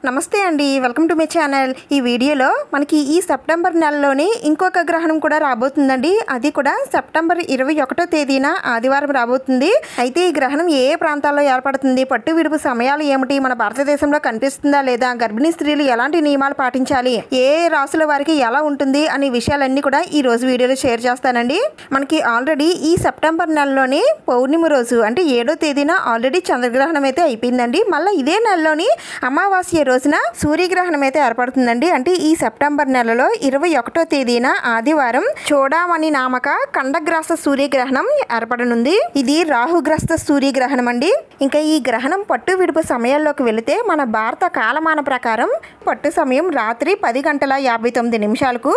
నమస్తే అండి, welcome to my channel. ఈ వీడియోలో మనకి ఈ సెప్టెంబర్ నెలలోని ఇంకొక గ్రహణం కూడా రాబోతుందండి. అది కూడా సెప్టెంబర్ 21వ తేదీన ఆదివారం రాబోతుంది. అయితే ఈ గ్రహణం ఏ ప్రాంతాల్లో ఏర్పడుతుంది, పట్టు విడుపు సమయాలు ఏమిటి, మన భారతదేశంలో కనిపిస్తుందా లేదా, గర్భిణీ స్త్రీలు ఎలాంటి నియమాలు పాటించాలి, ఏ రాసుల వారికి ఎలా ఉంటుంది అనే విషయాలన్నీ కూడా ఈ రోజు వీడియోలో షేర్ చేస్తానండి. మనకి ఆల్రెడీ ఈ సెప్టెంబర్ నెలలోని పౌర్ణమి రోజు అంటే 7వ తేదీన ఆల్రెడీ చంద్రగ్రహణం అయితే అయిపోయిందండి. మళ్ళీ ఇదే నెలలోని అమావాస్య రోజున సూర్యగ్రహణం అయితే ఏర్పడుతుందండి. అంటే ఈ సెప్టెంబర్ నెలలో 21వ తేదీన ఆదివారం చూడమని నామక ఖండగ్రాస సూర్యగ్రహణం ఏర్పడనుంది. ఇది రాహుగ్రస్త సూర్యగ్రహణం అండి. ఇంకా ఈ గ్రహణం పట్టు విడుపు సమయాల్లోకి వెళితే మన భారత కాలమాన ప్రకారం పట్టు సమయం రాత్రి 10:59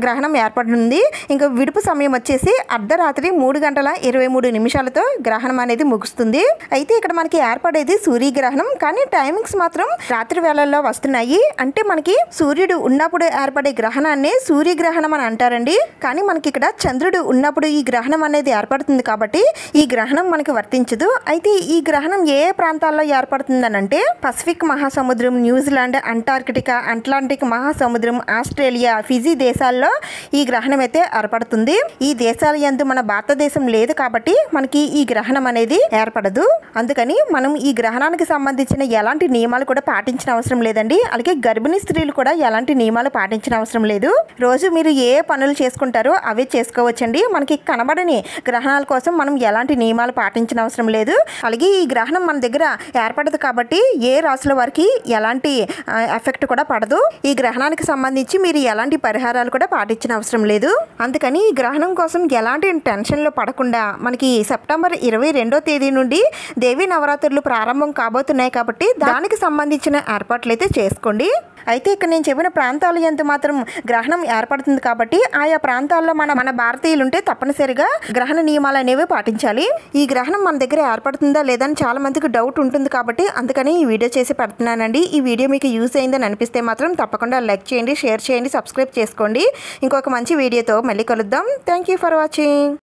గ్రహణం ఏర్పడనుంది. ఇంకా విడుపు సమయం వచ్చేసి అర్ధరాత్రి 3:23 గ్రహణం అనేది ముగుస్తుంది. అయితే ఇక్కడ మనకి ఏర్పడేది సూర్యగ్రహణం, కానీ టైమింగ్స్ మాత్రం రాత్రి వేళల్లో వస్తున్నాయి. అంటే మనకి సూర్యుడు ఉన్నప్పుడు ఏర్పడే గ్రహణాన్ని సూర్యగ్రహణం అని అంటారండి. కానీ మనకి ఇక్కడ చంద్రుడు ఉన్నప్పుడు ఈ గ్రహణం అనేది ఏర్పడుతుంది కాబట్టి ఈ గ్రహణం మనకి వర్తించదు. అయితే ఈ గ్రహణం ఏ ప్రాంతాల్లో ఏర్పడుతుందని అంటే పసిఫిక్ మహాసముద్రం, న్యూజిలాండ్, అంటార్కిటికా, అట్లాంటిక్ మహాసముద్రం, ఆస్ట్రేలియా, ఫిజీ దేశాల్లో ఈ గ్రహణం అయితే ఏర్పడుతుంది. ఈ దేశాల యందు మన భారతదేశం లేదు కాబట్టి మనకి ఈ గ్రహణం అనేది ఏర్పడదు. అందుకని మనం ఈ గ్రహణానికి సంబంధించిన ఎలాంటి నియమాలు కూడా పాటించిన అవసరం లేదండి. అలాగే గర్భిణీ స్త్రీలు కూడా ఎలాంటి నియమాలు పాటించిన అవసరం లేదు. రోజు మీరు ఏ పనులు చేసుకుంటారో అవే చేసుకోవచ్చండి. మనకి కనబడని గ్రహణాల కోసం మనం ఎలాంటి నియమాలు పాటించిన అవసరం లేదు. అలాగే ఈ గ్రహణం మన దగ్గర ఏర్పడదు కాబట్టి ఏ రాసుల వారికి ఎలాంటి ఎఫెక్ట్ కూడా పడదు. ఈ గ్రహణానికి సంబంధించి మీరు ఎలాంటి పరిహారాలు కూడా పాటించిన అవసరం లేదు. అందుకని ఈ గ్రహణం కోసం ఎలాంటి టెన్షన్లో పడకుండా మనకి సెప్టెంబర్ 22వ తేదీ నుండి దేవీ నవరాత్రులు ప్రారంభం కాబోతున్నాయి కాబట్టి దానికి సంబంధించిన ఏర్పాట్లు అయితే చేసుకోండి. అయితే ఇక్కడ నేను చెప్పిన ప్రాంతాల యందు మాత్రం గ్రహణం ఏర్పడుతుంది కాబట్టి ఆయా ప్రాంతాల్లో మన భారతీయులు ఉంటే తప్పనిసరిగా గ్రహణ నియమాలు అనేవి పాటించాలి. ఈ గ్రహణం మన దగ్గర ఏర్పడుతుందా లేదా అని చాలా మందికి డౌట్ ఉంటుంది కాబట్టి అందుకని ఈ వీడియో చేసి పెడుతున్నానండి. ఈ వీడియో మీకు యూస్ అయిందని అనిపిస్తే మాత్రం తప్పకుండా లైక్ చేయండి, షేర్ చేయండి, సబ్స్క్రైబ్ చేసుకోండి. ఇంకొక మంచి వీడియోతో మళ్ళీ కలుద్దాం. Thank you for watching.